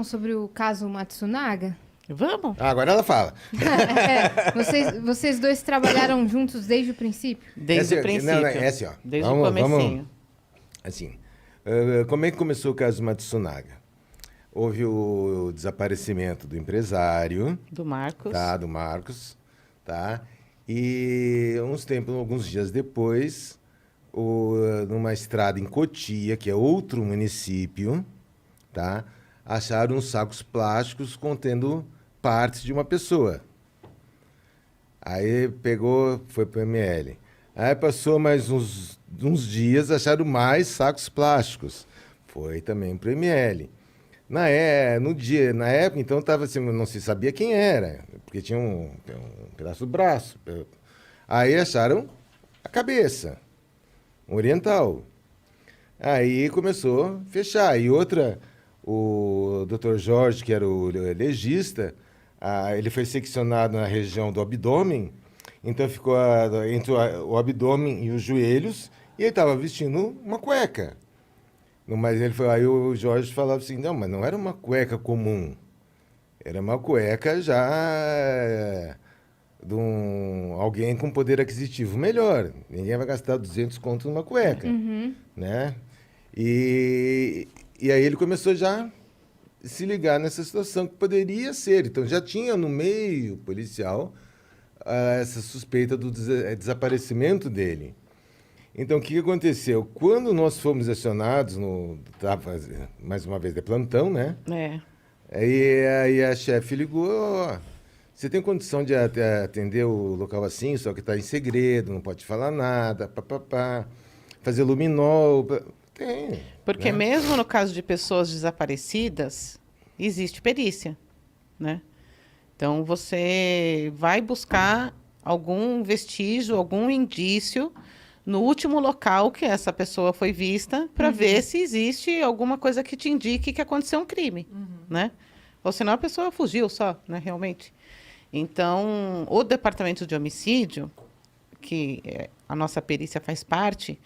sobre o caso Matsunaga? Vamos? Agora ela fala. Vocês dois trabalharam juntos desde o princípio? Desde o princípio. Não, é assim, ó. Desde o comecinho. Assim, como é que começou o caso Matsunaga? Houve o desaparecimento do empresário. Do Marcos. Tá, do Marcos. Tá? E alguns dias depois, numa estrada em Cotia, que é outro município, tá? Acharam uns sacos plásticos contendo partes de uma pessoa. Aí foi para o ML. Aí passou mais uns dias, acharam mais sacos plásticos. Foi também para o ML. Na época, então, tava assim, não se sabia quem era, porque tinha um pedaço do braço. Aí acharam a cabeça, um oriental. Aí começou a fechar. E outra, o Dr. Jorge, que era o legista, ele foi seccionado na região do abdômen, então ficou entre o abdômen e os joelhos, e ele estava vestindo uma cueca. Mas aí o Jorge falava assim, não, mas não era uma cueca comum, era uma cueca já de alguém com poder aquisitivo melhor. Ninguém vai gastar 200 contos numa cueca, né? E aí ele começou já a se ligar nessa situação que poderia ser. Então já tinha no meio policial essa suspeita do desaparecimento dele. Então, o que aconteceu? Quando nós fomos acionados, mais uma vez de plantão, né? Aí a chefe ligou, você tem condição de atender o local assim, só que está em segredo, não pode falar nada, fazer luminol. Tem. Porque né? mesmo no caso de pessoas desaparecidas, existe perícia, né? Então, você vai buscar algum vestígio, algum indício no último local que essa pessoa foi vista, para ver se existe alguma coisa que te indique que aconteceu um crime, né? Ou senão a pessoa fugiu só, né, realmente. Então, o departamento de homicídio, que a nossa perícia faz parte,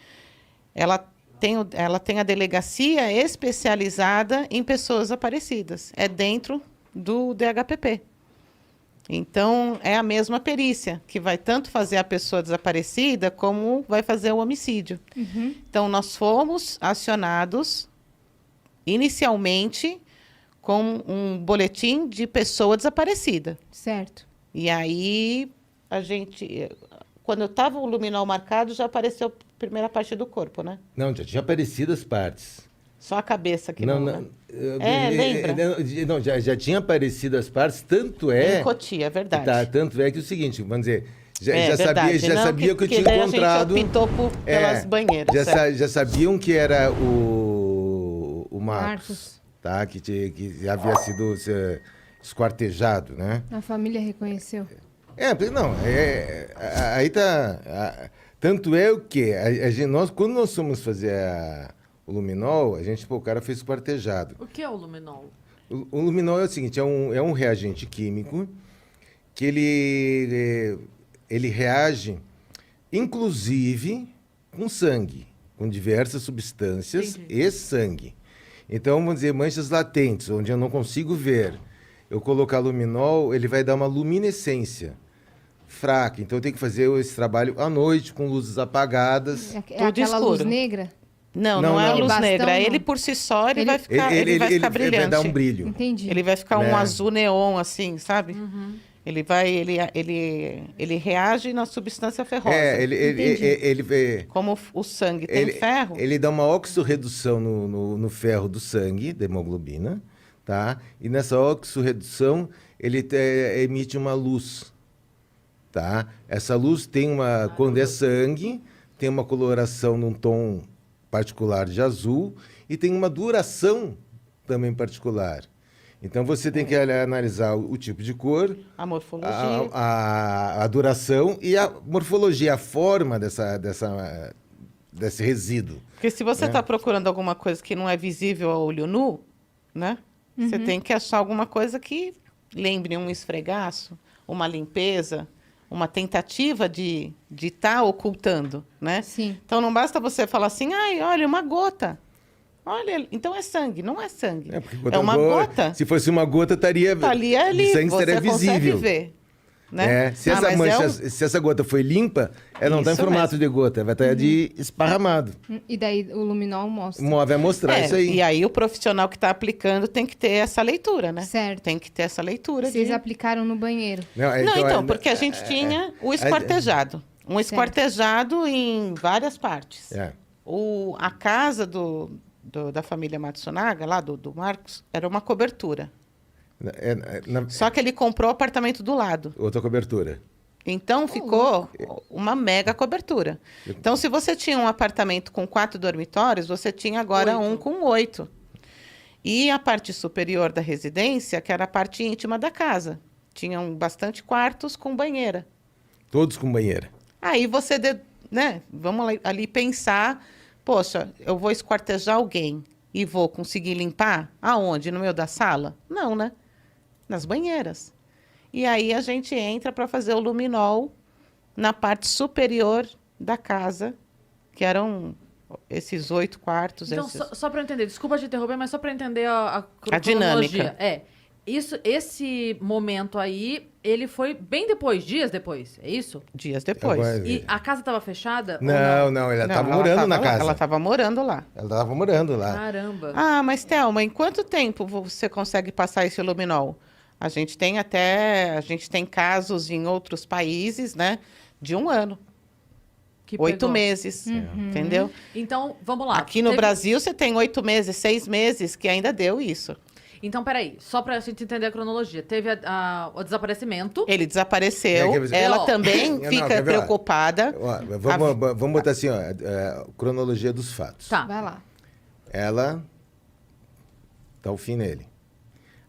ela tem a delegacia especializada em pessoas desaparecidas. É dentro do DHPP. Então, é a mesma perícia, que vai tanto fazer a pessoa desaparecida, como vai fazer o homicídio. Então, nós fomos acionados, inicialmente, com um boletim de pessoa desaparecida. Certo. E aí, quando eu estava o luminol marcado, já apareceu a primeira parte do corpo, né? Não, já tinha aparecido as partes. Só a cabeça que não, né? Lembra? Não, já tinha aparecido as partes, tanto é... Em Cotia, é verdade. Tanto é que o seguinte, vamos dizer, verdade. sabia que eu tinha encontrado... A gente optou pelas banheiras. Já sabiam que era o Marcos, tá? Que havia sido esquartejado, né? A família reconheceu. Aí tá... Tanto é o que quando nós fomos fazer o luminol, o cara fez esquartejado. O que é o luminol? O luminol é o seguinte, é um reagente químico que ele reage, inclusive, com sangue, com diversas substâncias e sangue. Então, vamos dizer, manchas latentes, onde eu não consigo ver. Eu colocar luminol, ele vai dar uma luminescência fraca. Então, eu tenho que fazer esse trabalho à noite, com luzes apagadas. É aquela escuro. luz negra? Não é a luz Bastão, negra. não. Ele, por si só, ele vai ficar brilhante. Ele vai dar um brilho. Entendi. Ele vai ficar um azul neon, assim, sabe? Ele reage na substância ferrosa. Como o sangue tem ferro. Ele dá uma oxorredução no ferro do sangue, da hemoglobina, tá? E nessa oxorredução, ele emite uma luz, tá? Essa luz quando é sangue, tem uma coloração num tom particular de azul e tem uma duração também particular. Então, você tem que analisar o tipo de cor, a morfologia, a duração e a morfologia, a forma desse resíduo. Porque se você está procurando alguma coisa que não é visível a olho nu, né? Você tem que achar alguma coisa que lembre um esfregaço, uma limpeza, uma tentativa de estar ocultando, né? Sim. Então, não basta você falar assim, olha, uma gota. Olha, então é sangue, não é sangue. É, porque É quando uma gota. Se fosse uma gota, estaria. Tá ali, o sangue você estaria consegue visível. ver. Né? É, se essa mas mancha, se essa gota foi limpa, ela não está em Isso formato mesmo. de gota, vai estar de esparramado. E daí o luminol mostra. Vai mostrar isso aí. E aí o profissional que está aplicando tem que ter essa leitura, né? Certo. Tem que ter essa leitura. Vocês aplicaram no banheiro. Não, porque a gente tinha o esquartejado. Um esquartejado em várias partes. É. A casa da família Matsunaga, lá do Marcos, era uma cobertura. Só que ele comprou o apartamento do lado. Outra cobertura. Então ficou uma mega cobertura. Então, se você tinha um apartamento com 4 dormitórios, você tinha agora 8. um com 8. E a parte superior da residência, que era a parte íntima da casa. Tinham bastante quartos com banheira. Todos com banheira. Aí você, vamos ali pensar, poxa, eu vou esquartejar alguém e vou conseguir limpar? Aonde? No meio da sala? Não, né? Nas banheiras. E aí a gente entra para fazer o luminol na parte superior da casa, que eram esses 8 quartos. Então, só para entender, desculpa te interromper, mas só para entender a dinâmica. Esse momento aí, ele foi bem depois, dias depois, é isso? Dias depois. Agora- E a casa estava fechada? ou Não, ela estava morando na casa. Ela estava morando lá. Ela estava morando lá. Caramba. Ah, mas Thelma, em quanto tempo você consegue passar esse luminol? A gente tem casos em outros países, né, de 1 ano, Que 8 pegou. meses, entendeu? Então, vamos lá. Aqui no Teve- Brasil você tem 8 meses, 6 meses que ainda deu isso. Então, peraí, só pra gente entender a cronologia. Teve o desaparecimento. Ele desapareceu, Quer ver? ela Ó. também Não, fica quer ver, ó? preocupada. Ó, vamos botar assim, ó, cronologia dos fatos. Tá. Vai lá. Ela dá o fim nele.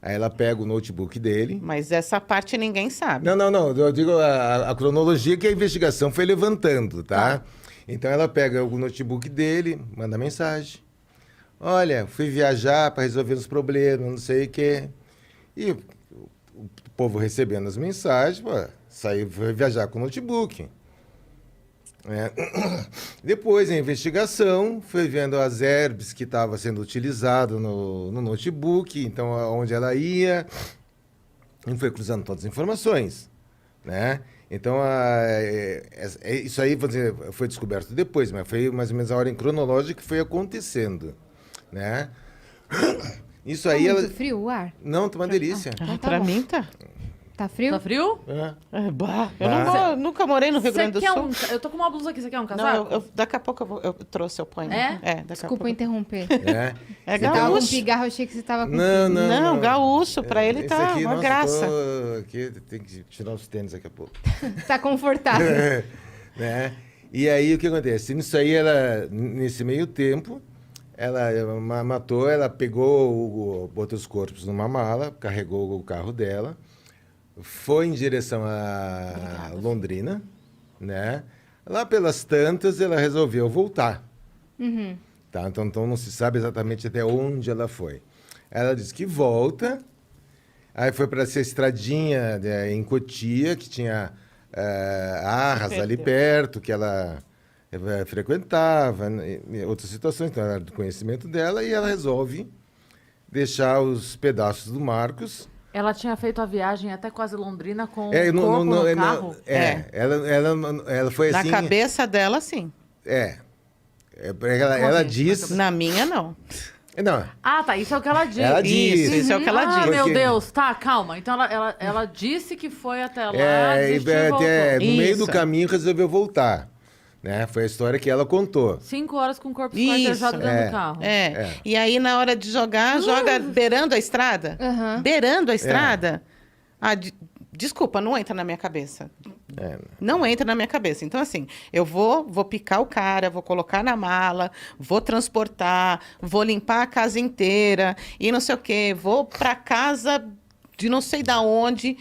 Aí ela pega o notebook dele. Mas essa parte ninguém sabe. Não, eu digo a cronologia que a investigação foi levantando, tá? Então ela pega o notebook dele, manda mensagem. Olha, fui viajar para resolver os problemas, não sei o quê. E o povo recebendo as mensagens, pô, foi viajar com o notebook. Depois, a investigação, foi vendo as herbes que estavam sendo utilizadas no notebook, então, onde ela ia, e foi cruzando todas as informações, né? Então, isso aí, vou dizer, foi descoberto depois, mas foi mais ou menos a ordem cronológica que foi acontecendo, né? Isso Tá aí, ela... muito frio o ar? Não, tá uma delícia. Então tá Pra bom. mim tá. Tá frio? Tá frio? É. Eu nunca morei no Rio Grande do Sul. Eu tô com uma blusa aqui, você quer um Não, casaco? daqui a pouco eu trouxe, eu ponho. É? Daqui a Desculpa pouco. interromper. É. É Você tava com gaúcho. pigarro, eu achei que você tava com Não, frio. não. Não, gaúcho, pra ele Esse tá aqui, uma nossa, graça. Aqui tem que tirar os tênis daqui a pouco. Tá confortável. Né? E aí, o que acontece? Nisso aí, nesse meio tempo, ela matou, ela botou os corpos numa mala, carregou o carro dela, foi em direção a Londrina, né? Lá pelas tantas, ela resolveu voltar. Uhum. Tá? Então não se sabe exatamente até onde ela foi. Ela disse que volta, aí foi para essa estradinha em Cotia, que tinha Arras ali perto, que ela frequentava, e outras situações, então era do conhecimento dela, e ela resolve deixar os pedaços do Marcos. Ela tinha feito a viagem até quase Londrina com o corpo no carro? Ela foi Na assim... cabeça dela, sim. Ela disse... Na minha, não. Não, Ah, tá. Isso é o que ela disse. Ela disse. Isso é o que ela Ah, disse. meu Porque- Deus. Tá, calma. Então ela disse que foi até lá, e desistiu e voltou. no meio do Isso. caminho resolveu voltar. Né? Foi a história que ela contou. 5 horas com o corpo Isso, esquartejado dentro do carro. E aí, na hora de jogar, joga beirando a estrada. Aham. Beirando a estrada. Desculpa, não entra na minha cabeça. Não entra na minha cabeça. Então, assim, eu vou picar o cara, vou colocar na mala, vou transportar, vou limpar a casa inteira e não sei o quê. Vou pra casa de não sei da onde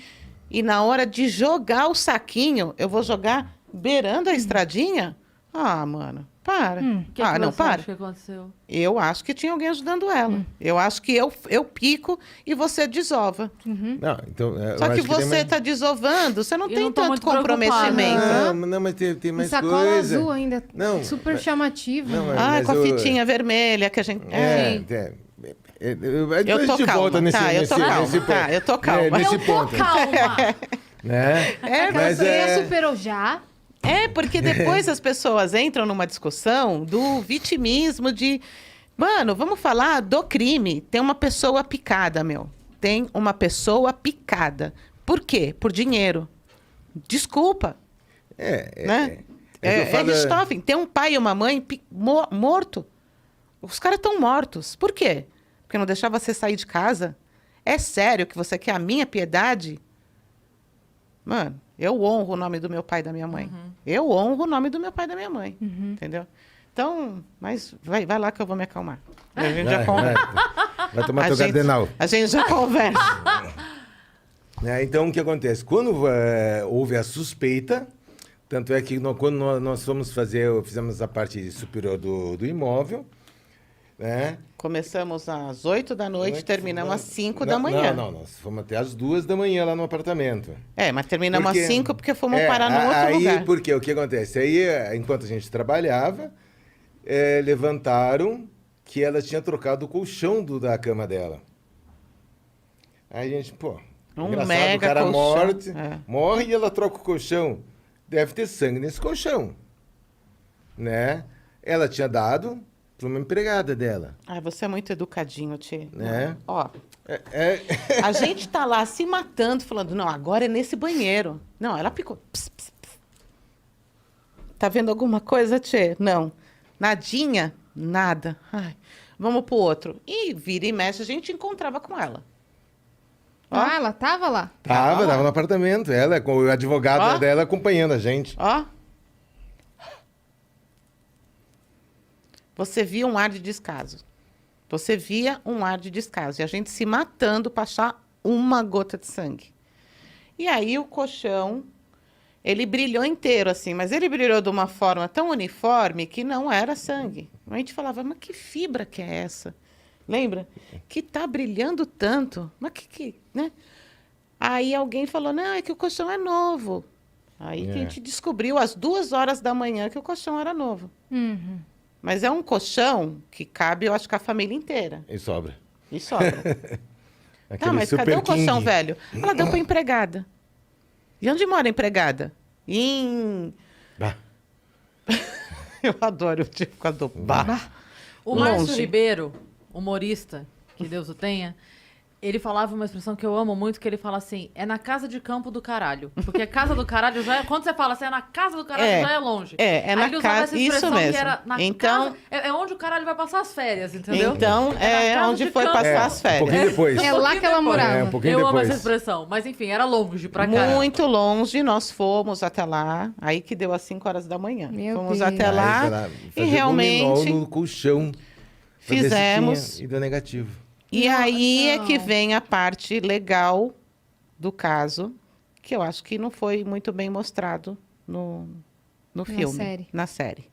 e na hora de jogar o saquinho, eu vou jogar beirando a estradinha? Ah, mano, Para. O que que não, você para. acha que aconteceu? Eu acho que tinha alguém ajudando ela. Eu acho que eu pico e você desova. Não, então, eu Só que acho tem você mais- está desovando, você não Eu tem não tô tanto muito comprometimento. Não, mas tem Um mais sacola coisa. azul ainda. Não, Super mas- chamativo. não, Ah, com a eu- fitinha vermelha que a gente... É, Sim. depois tô a gente calma, volta nesse, tá, eu nesse, tô calma, nesse tá, ponto. eu tô calma. Nesse Eu tô ponto, calma! né? É, Mas Você é... superou já. porque depois as pessoas entram numa discussão do vitimismo de... Mano, vamos falar do crime. Tem uma pessoa picada, meu. Tem uma pessoa picada. Por quê? Por dinheiro. Desculpa, né? que eu falo, Richthofen. Tem um pai e uma mãe morto. Os caras estão mortos. Por quê? Porque não deixava você sair de casa? É sério que você quer a minha piedade? Mano, eu honro o nome do meu pai e da minha mãe. Eu honro o nome do meu pai e da minha mãe. Entendeu? Então, mas vai lá que eu vou me acalmar. A gente já conversa. vai tomar A teu gente- cardenal. A gente já conversa. Então, o que acontece? Quando houve a suspeita, tanto é que quando nós fomos fizemos a parte superior do imóvel, né? Começamos às 8 da noite, terminamos às 5 da Não, manhã. Não, nós fomos até às 2 da manhã lá no apartamento. Mas terminamos Porque- às 5 porque fomos parar num outro aí, lugar. Porque o que acontece? Aí, enquanto a gente trabalhava, levantaram que ela tinha trocado o colchão da cama dela. Aí a gente, engraçado, mega o cara colchão. morre e ela troca o colchão. Deve ter sangue nesse colchão, né? Ela tinha dado para uma empregada dela, Você é muito educadinho, Tchê. né? Ó, É, a gente tá lá se matando, falando, não, agora é nesse banheiro. Não, ela picou. Ps, ps, ps. Tá vendo alguma coisa, Tchê? Não. Nadinha? Nada. Ai, vamos pro outro. E vira e mexe, a gente encontrava com ela. Ó. Ah, ela tava lá. tava no apartamento, ela com o advogado Ó. dela acompanhando a gente. Ó. Você via um ar de descaso. Você via um ar de descaso. E a gente se matando para achar uma gota de sangue. E aí o colchão, ele brilhou inteiro, assim. Mas ele brilhou de uma forma tão uniforme que não era sangue. A gente falava, mas que fibra que é essa? Lembra? Que tá brilhando tanto. Mas né? Aí alguém falou, não, é que o colchão é novo. Aí que a gente descobriu às 2 horas da manhã que o colchão era novo. Uhum. Mas é um colchão que cabe, eu acho que a família inteira. E sobra. E sobra. Aquele Tá, mas cadê Super o colchão King. velho? Ela deu pra empregada. E onde mora a empregada? Em... Bah. Eu adoro o tipo do bar. O Márcio Longe. Ribeiro, humorista, que Deus o tenha, ele falava uma expressão que eu amo muito, que ele fala assim, é na casa de campo do caralho. Porque casa do caralho já é... Quando você fala assim, é na casa do caralho, É. já é longe. É Aí na ele usava casa... essa Isso expressão mesmo. que era na Então, casa... É onde o caralho vai passar as férias, entendeu? então na é casa onde de foi campo. passar as Um férias. pouquinho depois. É lá que ela morava. Um pouquinho Eu amo depois. essa expressão. Mas enfim, era longe pra caralho. Muito longe, nós fomos até lá. Aí que deu às 5 horas da manhã. Meu Fomos Deus. até Aí, lá sei lá, e fazer realmente dominó no colchão. pra ver se fizemos. tinha- E deu negativo. E Não, aí é não. que vem a parte legal do caso, que eu acho que não foi muito bem mostrado no filme, série. na série.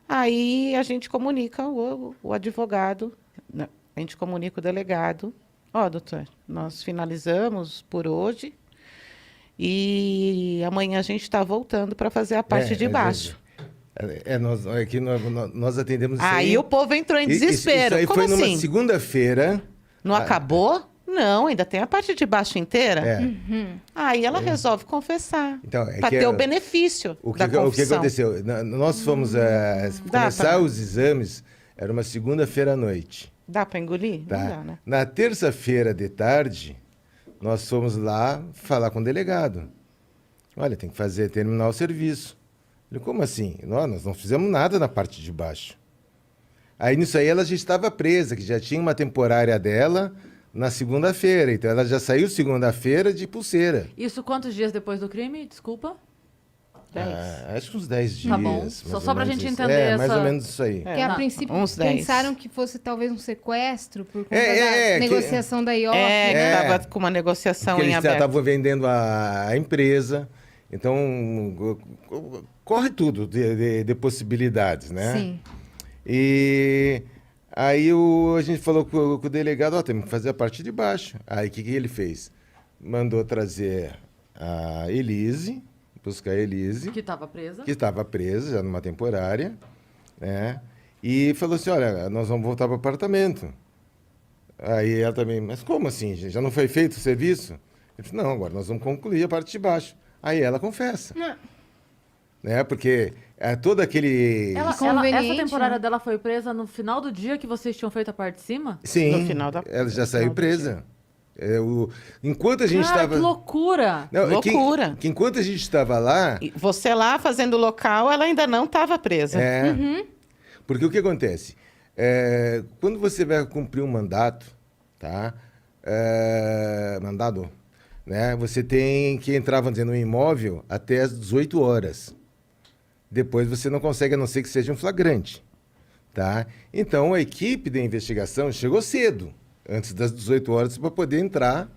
Aí a gente comunica o advogado, a gente comunica o delegado. Ó, doutor, nós finalizamos por hoje e amanhã a gente está voltando para fazer a parte de baixo. Nós atendemos isso Aí o povo entrou em desespero. Isso aí Como foi assim? numa segunda-feira. Não acabou? Não, ainda tem a parte de baixo inteira. É. Aí ela resolve confessar. Então, é para que ter é- o benefício O que, da o que confissão. aconteceu? Nós fomos começar pra- os exames, era uma segunda-feira à noite. Dá para engolir? Tá? Não dá, né? Na terça-feira de tarde, nós fomos lá falar com o delegado. Olha, tem que terminar o serviço. Ele, como assim? Nós não fizemos nada na parte de baixo. Aí nisso aí ela já estava presa, que já tinha uma temporária dela na segunda-feira. Então ela já saiu segunda-feira de pulseira. Isso quantos dias depois do crime? Desculpa. 10. Acho que uns 10 dias. Tá bom. mais Só ou pra menos gente isso. entender mais essa- ou menos isso aí. Que a Não, princípio uns 10. pensaram que fosse talvez um sequestro por conta É, da que- negociação da IOF. É, que É. estava com uma negociação Porque em eles aberto. estavam vendendo a empresa Então, corre tudo de possibilidades, né? Sim. E aí a gente falou com o delegado, ó, temos que fazer a parte de baixo. Aí o que ele fez? Mandou trazer a Elise, buscar a Elise, Que estava presa. que estava presa já numa temporária, né? E falou assim, olha, nós vamos voltar para o apartamento. Aí ela também, mas como assim, gente? Já não foi feito o serviço? Ele disse, não, agora nós vamos concluir a parte de baixo. Aí ela confessa. Não. Né? Porque todo aquele... Essa Conveniente, temporada né? dela foi presa no final do dia que vocês tinham feito a parte de cima? Sim, No final da- ela já no saiu final do presa. Enquanto a gente Cara, estava... que loucura! Não, Loucura. que enquanto a gente estava lá... E você lá fazendo o local, ela ainda não estava presa. É, porque o que acontece? Quando você vai cumprir um mandato, tá? Mandado, né? Você tem que entrar, vamos dizer, no imóvel até às 18 horas. Depois você não consegue, a não ser que seja um flagrante, tá? Então, a equipe de investigação chegou cedo, antes das 18 horas, para poder entrar,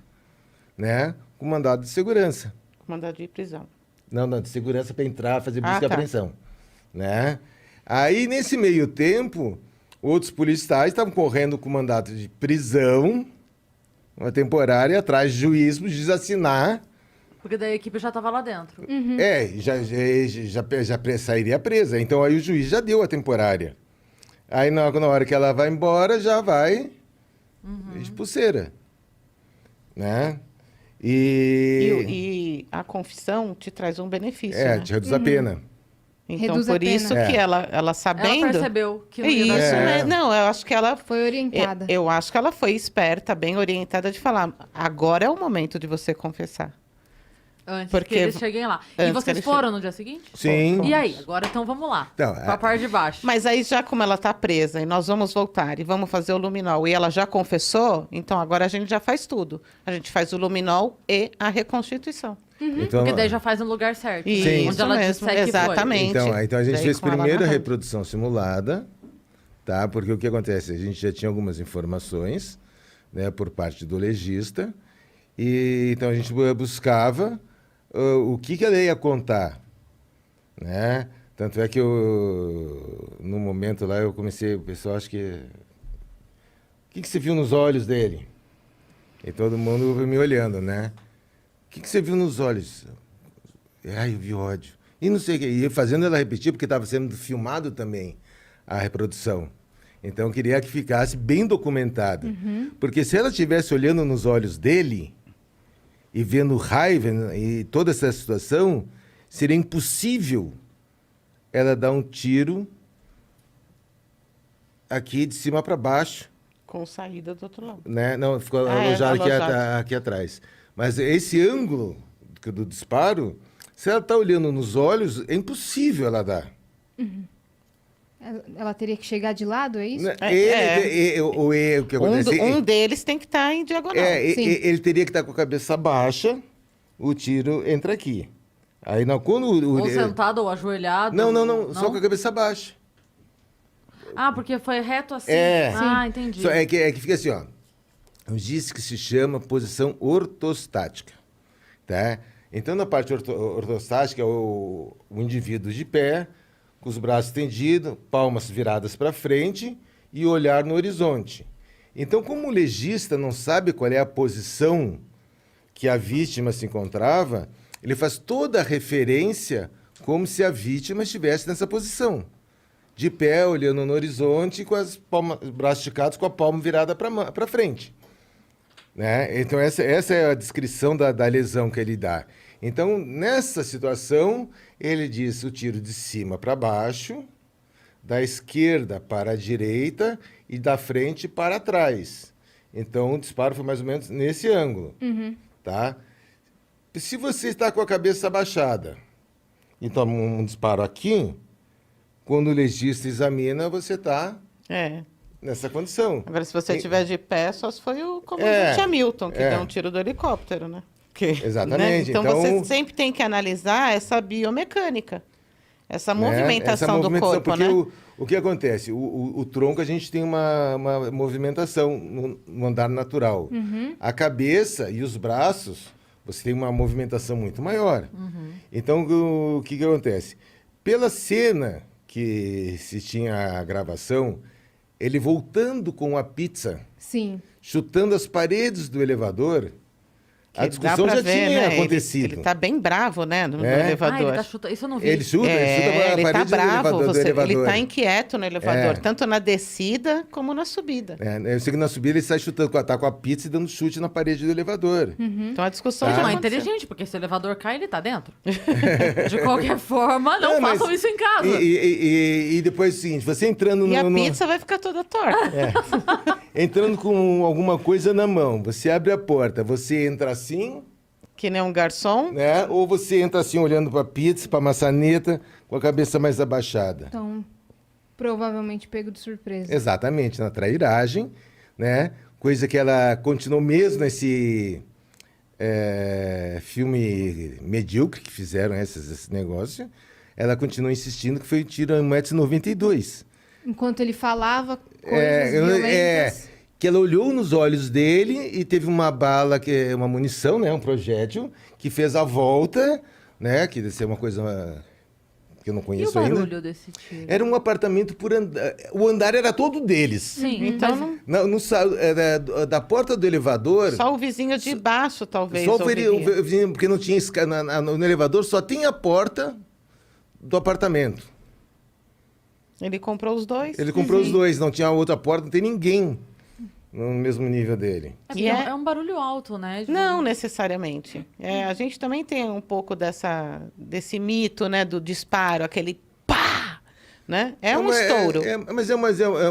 né? Com mandado de segurança. Mandado de prisão. Não, de segurança para entrar, fazer busca e tá. apreensão, né? Aí, nesse meio tempo, outros policiais estavam correndo com mandato de prisão, uma temporária, atrás de juiz, para o juiz assinar. Porque daí a equipe já estava lá dentro. Já sairia presa. Então, aí o juiz já deu a temporária. Aí, na hora que ela vai embora, já vai de pulseira, né? E a confissão te traz um benefício, né? Te reduz a pena. Então, Reduz a por pena. isso que ela sabendo... Ela percebeu que não É ia dar isso, certo. né? Não, eu acho que ela... Foi orientada. Eu acho que ela foi esperta, bem orientada de falar, agora é o momento de você confessar. Antes Porque- que eles cheguem lá. E antes que vocês eles foram no dia seguinte? Sim. E aí? Agora então vamos lá. Então, Pra parte de baixo. Mas aí, já como ela tá presa e nós vamos voltar e vamos fazer o luminol e ela já confessou, então agora a gente já faz tudo. A gente faz o luminol e a reconstituição. Então, Porque daí já faz no lugar certo. Isso, Sim. Onde ela mesmo, disser que foi. exatamente. Então a gente Daí fez com ela primeiro a narrando. reprodução simulada, tá? Porque o que acontece? A gente já tinha algumas informações, né, por parte do legista, e então a gente buscava o que ela ia contar, né? Tanto é que no momento lá eu comecei, o pessoal acho que... O que você viu nos olhos dele? E todo mundo me olhando, né? O que você viu nos olhos? Ai, eu vi ódio. E não sei o quê. E fazendo ela repetir, porque estava sendo filmado também a reprodução. Então, eu queria que ficasse bem documentado. Porque se ela estivesse olhando nos olhos dele e vendo raiva e toda essa situação, seria impossível ela dar um tiro aqui de cima para baixo, Com saída do outro lado. né? Não, ficou Ah, alojado alojado. aqui atrás. Mas esse ângulo do disparo, se ela está olhando nos olhos, é impossível ela dar. Ela teria que chegar de lado, é isso? Né? O que Um, acontece? um deles tem que estar em diagonal. Sim. Ele teria que estar com a cabeça baixa, o tiro entra aqui. Aí não, quando Ou sentado ou ajoelhado. não, só com a cabeça baixa. Ah, porque foi reto assim? É. Ah, entendi. Só é que fica assim, ó. Existe que se chama posição ortostática, tá? Então, na parte ortostática, é o indivíduo de pé, com os braços estendidos, palmas viradas para frente e olhar no horizonte. Então, como o legista não sabe qual é a posição que a vítima se encontrava, ele faz toda a referência como se a vítima estivesse nessa posição. De pé, olhando no horizonte, com os braços esticados, com a palma virada para frente. Né? Então, essa é a descrição da lesão que ele dá. Então, nessa situação, ele diz o tiro de cima para baixo, da esquerda para a direita e da frente para trás. Então, o disparo foi mais ou menos nesse ângulo. Tá? Se você está com a cabeça abaixada e toma um disparo aqui, quando o legista examina, você está É. nessa condição. Agora, se você estiver de pé, só se foi o comandante Hamilton, que deu um tiro do helicóptero, né? Exatamente, Então, então- você sempre tem que analisar essa biomecânica, essa Né? movimentação Essa do corpo, porque né? o que acontece? O tronco, a gente tem uma movimentação no andar natural. A cabeça e os braços você tem uma movimentação muito maior. Então, o que acontece? Pela cena que se tinha a gravação, ele voltando com a pizza, Sim. chutando as paredes do elevador, a Que discussão dá pra já ver, tinha né? acontecido. Ele tá bem bravo, né? No É. Ah, elevador. ele tá chutando. Isso eu não vi. Ele chuta a Ele tá parede bravo, do elevador. ele tá inquieto no elevador, É. tanto na descida como na subida. Eu sei que na subida ele sai chutando, tá com a pizza e dando chute na parede do elevador. Então a discussão Tá. já Não, é aconteceu. inteligente, porque se o elevador cai, ele tá dentro. De qualquer forma, não É, mas- façam isso em casa. E depois é o seguinte, você entrando E a no- pizza vai ficar toda torta. entrando com alguma coisa na mão, você abre a porta, você entra assim, Que nem um garçom. né? Ou você entra assim olhando para pizza, para maçaneta, com a cabeça mais abaixada. Então, provavelmente pego de surpresa. Exatamente, na trairagem, né? Coisa que ela continuou mesmo nesse filme medíocre que fizeram esse negócio. Ela continuou insistindo que foi um tiro a 1,92 m. Enquanto ele falava coisas violentas. Que ela olhou nos olhos dele e teve uma bala, uma munição, né? Um projétil, que fez a volta, né? Que deve ser uma coisa que eu não E o conheço ainda. barulho desse tiro? Era um apartamento por andar. O andar era todo deles. Sim, Então, mas Da porta do elevador. só o vizinho de baixo, talvez. Só o ouviria. vizinho, porque não tinha no elevador, só tem a porta do apartamento. Ele comprou os dois. Ele comprou os dois, não tinha outra porta, não tem ninguém no mesmo nível dele. é, porque E é- é um barulho alto, né? Não necessariamente. A gente também tem um pouco desse mito, né, do disparo, aquele pá, né? É um estouro.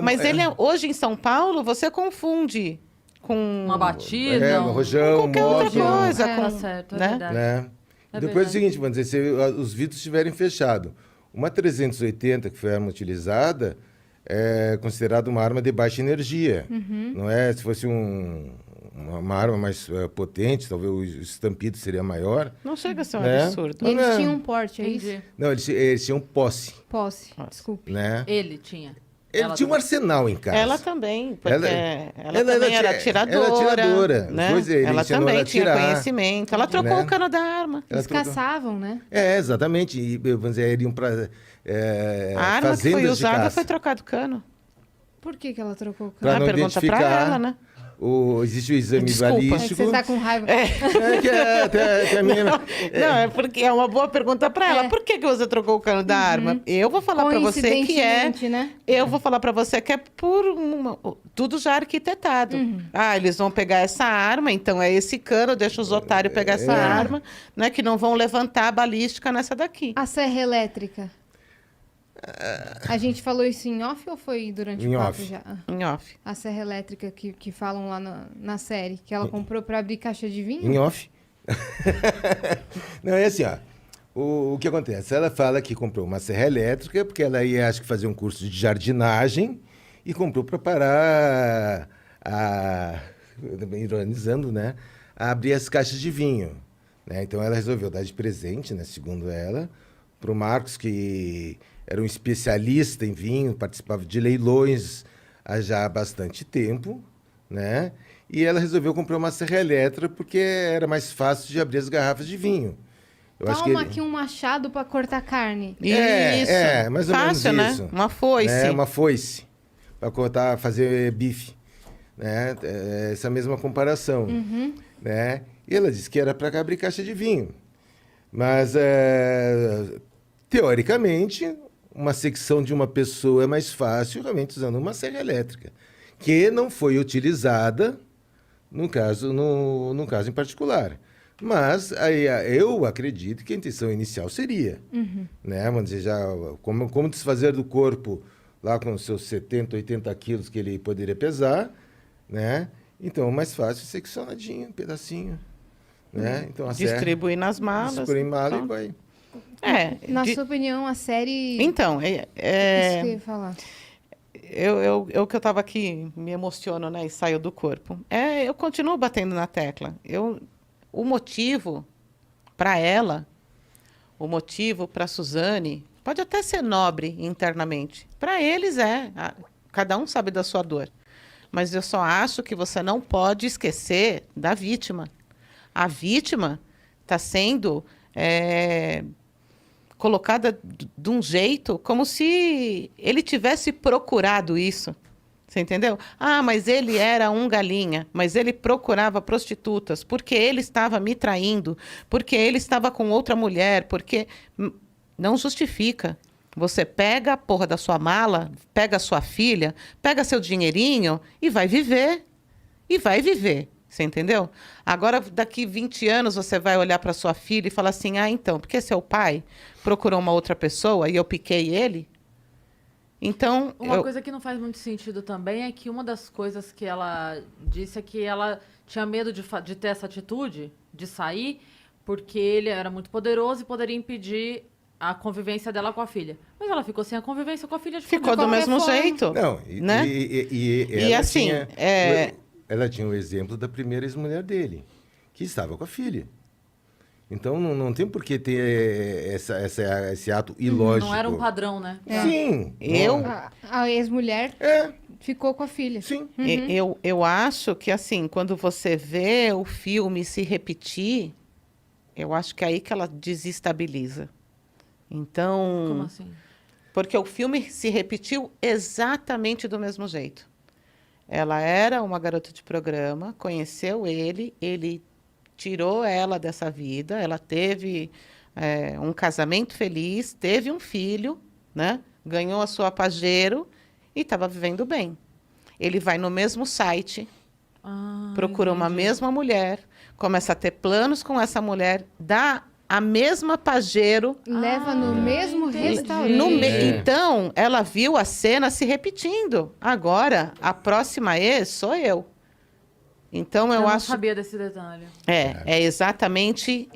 Mas hoje em São Paulo, você confunde com Uma batida. um rojão, qualquer outra moto, coisa. É. Com, Tá certo, é né? verdade. né? É Depois é o verdade. seguinte, vamos dizer, se os vidros estiverem fechados. Uma 380, que foi a arma utilizada, é considerada uma arma de baixa energia. Não é? Se fosse uma arma mais potente, talvez o estampido seria maior. Não chega a ser um Né? absurdo. Eles Não. tinham um porte, é isso? Entendi. Não, eles tinham posse, Posse, desculpe. né? Ele tinha. Ele Ela tinha um também. arsenal em casa. Ela também, porque ela ela também era tinha- atiradora. ela era atiradora. Né? Pois é, ele Ela ensinou também ela a tinha atirar. conhecimento. Ela trocou Né? o cano da arma. Ela Eles trocou- caçavam, né? Exatamente. E, vamos dizer, iriam para A arma que foi fazendas de usada caça. foi trocado o cano. Por que ela trocou o Pra cano? não Pergunta pra identificar. ela, né? Existe o exame Desculpa. É que balístico. você tá com raiva. Que a minha... Não, é porque é uma boa pergunta pra ela. É. Por que você trocou o cano da arma? Eu vou falar pra você que é. Coincidentemente, né? Eu vou falar pra você que é por tudo já arquitetado. Ah, eles vão pegar essa arma, então é esse cano, deixa os otários pegar essa arma, né? Que não vão levantar a balística nessa daqui. A serra elétrica. A gente falou isso em off ou foi durante Em o papo off. já? Ah, Em off. a serra elétrica que falam lá na série, que ela comprou pra abrir caixa de vinho? Em off. Não, é assim, ó. O que acontece? Ela fala que comprou uma serra elétrica, porque ela ia, acho que, fazer um curso de jardinagem e comprou para parar ironizando, né? A abrir as caixas de vinho. Né? Então ela resolveu dar de presente, né, segundo ela, para o Marcos, que era um especialista em vinho, participava de leilões já há bastante tempo, né? E ela resolveu comprar uma serra elétrica porque era mais fácil de abrir as garrafas de vinho. Eu acho que Toma aqui um machado pra cortar carne. É, mais ou menos Fácil, isso. né? Uma foice. É, uma foice para cortar, fazer bife, né? Essa mesma comparação, né? E ela disse que era para abrir caixa de vinho, mas teoricamente uma secção de uma pessoa é mais fácil realmente usando uma serra elétrica, que não foi utilizada no caso em particular. Mas aí, eu acredito que a intenção inicial seria, né? Vamos dizer, já, como desfazer do corpo lá com os seus 70, 80 quilos que ele poderia pesar, né? Então, mais fácil, seccionadinho, um pedacinho, né? Então, a serra, Distribuir nas malas. distribui em mala Então, e vai. Na sua opinião, a série... Então, Isso que eu ia falar. eu que eu estava aqui, me emociono, né? E saio do corpo. Eu continuo batendo na tecla. O motivo para ela, o motivo para Suzane, pode até ser nobre internamente. Para eles cada um sabe da sua dor. Mas eu só acho que você não pode esquecer da vítima. A vítima está sendo colocada de um jeito como se ele tivesse procurado isso. Você entendeu? Ah, mas ele era um galinha, mas ele procurava prostitutas, porque ele estava me traindo, porque ele estava com outra mulher, porque... Não justifica. Você pega a porra da sua mala, pega a sua filha, pega seu dinheirinho e vai viver. E vai viver. Você entendeu? Agora, daqui 20 anos, você vai olhar para sua filha e falar assim, ah, então, porque seu pai procurou uma outra pessoa e eu piquei ele? Então, Uma coisa que não faz muito sentido também é que uma das coisas que ela disse é que ela tinha medo de ter essa atitude, de sair, porque ele era muito poderoso e poderia impedir a convivência dela com a filha. Mas ela ficou sem a convivência com a filha. Ficou do mesmo jeito. Não, né? e E ela assim, ela tinha o exemplo da primeira ex-mulher dele, que estava com a filha. Então, não tem por que ter esse ato ilógico. Não era um padrão, né? Sim. A ex-mulher É, ficou com a filha. sim. Eu acho que, assim, quando você vê o filme se repetir, eu acho que é aí que ela desestabiliza. Então... Como assim? Porque o filme se repetiu exatamente do mesmo jeito. Ela era uma garota de programa, conheceu ele tirou ela dessa vida, ela teve um casamento feliz, teve um filho, né? Ganhou a sua Pajero e estava vivendo bem. Ele vai no mesmo site, procura uma mesma mulher, começa a ter planos com essa mulher, dá a mesma Pajero. Leva no mesmo entendi. restaurante. Então, ela viu a cena se repetindo. Agora, a próxima ex sou eu. Então, eu não acho... sabia desse detalhe. É exatamente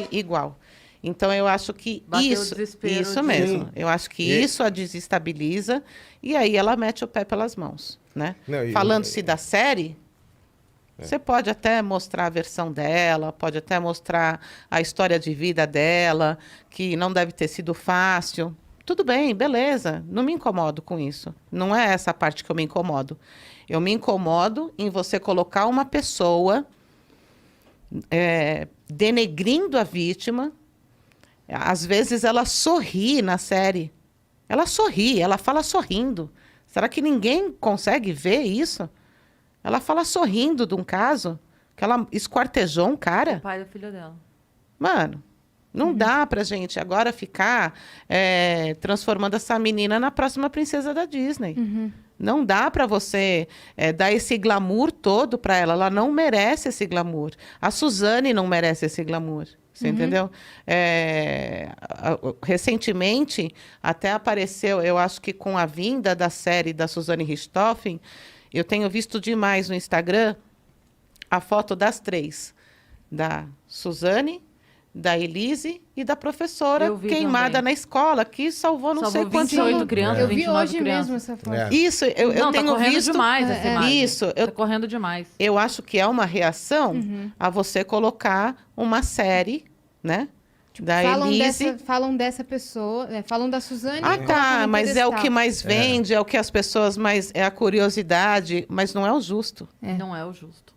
igual. Então, eu acho que Bateu o desespero isso de- mesmo. Sim. Eu acho que isso a desestabiliza e aí ela mete o pé pelas mãos, né? Não, Falando-se da série, você pode até mostrar a versão dela, pode até mostrar a história de vida dela, que não deve ter sido fácil. Tudo bem, beleza. Não me incomodo com isso. Não é essa parte que eu me incomodo. Eu me incomodo em você colocar uma pessoa denegrindo a vítima. Às vezes ela sorri na série. Ela sorri, ela fala sorrindo. Será que ninguém consegue ver isso? Ela fala sorrindo de um caso que ela esquartejou um cara. O pai da filha dela. Mano, não dá pra gente agora ficar transformando essa menina na próxima princesa da Disney. Não dá pra você dar esse glamour todo pra ela. Ela não merece esse glamour. A Suzane não merece esse glamour. Você entendeu? Recentemente, até apareceu, eu acho que com a vinda da série da Suzane Richthofen, eu tenho visto demais no Instagram a foto das três. Da Suzane, da Elise e da professora Eu vi queimada também. na escola, que salvou não sei Salvou quantos 28 crianças, Eu vi 29 hoje crianças. mesmo essa foto. É. Isso, eu Não, tenho tá correndo visto. demais essa imagem. Isso, Tá correndo demais. eu acho que é uma reação a você colocar uma série, né? Da Elise. Falam dessa pessoa, falam da Suzane. Ah, e colocam tá, no mas é o que pedestal. mais vende, é o que as pessoas mais. É a curiosidade, mas não é o justo. Não é o justo.